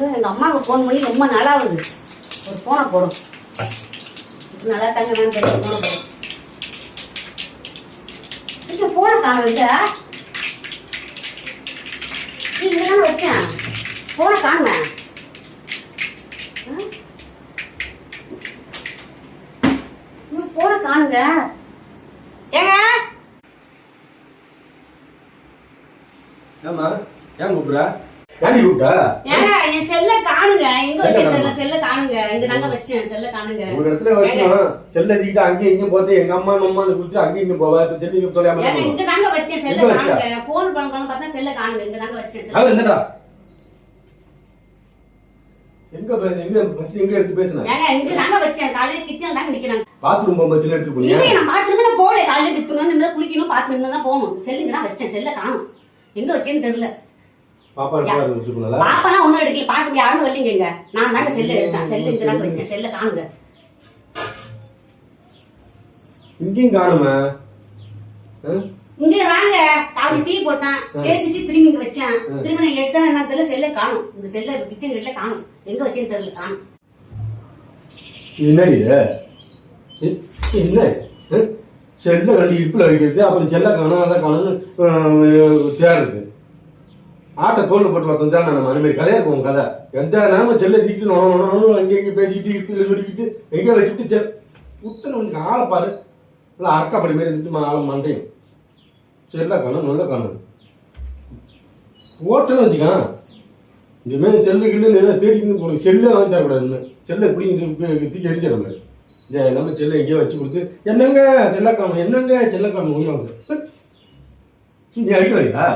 எங்கள் அம்மாவுக்கு ஃபோன் பண்ணி ரொம்ப நாளாகுது. ஒரு ஃபோனை போடும். நல்லா தாங்க வேணும் தெரியும். ஃபோனை போடும். இந்த ஃபோனை காணும் இல்லை. நீ இங்கே தானே வச்சேன். ஃபோனை காணுவேன். இன்னும் ஃபோனை காணுங்க. ஏங்க ஏமா ஏன் கூப்பிடுற? ஏன் கூப்பிட்டா? ஏங்க என் செல்ல காணுங்க. எங்க வச்சிருக்கல செல்ல காணுங்க. இங்க நாங்க வச்சேன் செல்ல காணுங்க. ஒரு இடத்துல வைக்கணும். செல்ல தூக்கிட்டு அங்கேயும் இங்கேயும் போட்டு எங்க அம்மா குடுத்து அங்கேயும் இங்கேயும் போவா. இப்ப செல்லு இங்க தொலையாம ஏங்க இங்க நாங்க வச்சேன் செல்ல காணுங்க. போன் பண்ணலாம் பார்த்தா செல்ல காணுங்க. இங்க நாங்க வச்சேன் செல்ல. அது என்னடா? எங்க பஸ் எங்க எடுத்து பேசுன? ஏங்க இங்க நாங்க வச்சேன். காலையில கிச்சன்ல தான் நிக்கறாங்க. பாத்ரூம் போக செல்ல எடுத்து போனியா? இல்ல நான் பாத்ரூம்ல போல. காலையில டிப்பணும் நின்னு குளிக்கணும் பாத்ரூம்ல தான் போணும். செல்லுங்க நான் வச்சேன் செல்ல காணும். எங்க வச்சேன்னு தெரியல. பாப்பா எடுத்து எடுத்துக்கணும்ல. பாப்பாலாம் ஒண்ணும் எடுக்கல. பாத்து யாரும் வரலங்க. நான் தாங்க செல்ல எடுத்தேன். செல்ல இங்க நாங்க வச்சேன் செல்ல காணுங்க. இங்கேயும் காணுமே. இங்க வாங்க. காலையில டீ போட்டேன். பேசிட்டு திரும்பி இங்க வச்சேன். திரும்பி நான் எடுத்தேன் என்ன தெரியல செல்ல காணும். இந்த செல்ல கிச்சன் கிட்ட காணும். எங்க வச்சேன்னு தெரியல காணும். என்னடி என்ன செல்ல கண்டி இடுப்புல வைக்கிறது, அப்புறம் செல்ல காணும் அதை காணும்னு தேடுறது. ஆட்டை தோல் போட்டு வரது தான் நம்ம அந்த மாதிரி கதையா இருக்கும் கதை. எந்த நேரமும் செல்ல தீக்கிட்டு நோணும் அங்கே இங்கே பேசிக்கிட்டு இடுப்புல சொல்லிக்கிட்டு எங்கே வச்சுட்டு புத்தனை கொஞ்சம் ஆளை பாரு. இல்லை அரக்காப்படி மாரி இருந்துட்டு ஆளை மண்டையும் செல்ல காணும் நல்ல காணும் ஓட்டன்னு வச்சுக்கான். இந்த மாதிரி செல்லு கில்லு ஏதாவது தேடிக்கிட்டு போகணும். செல்லே வாங்கி தரக்கூடாதுன்னு செல்லை இப்படி தூக்கி அடிச்சிட மாதிரி நம்ம செல்லை எங்கேயோ வச்சு கொடுத்து என்னங்க செல்ல காணும் என்னங்க செல்ல காணும் உயிராங்க. நீ அடிக்க வரியா?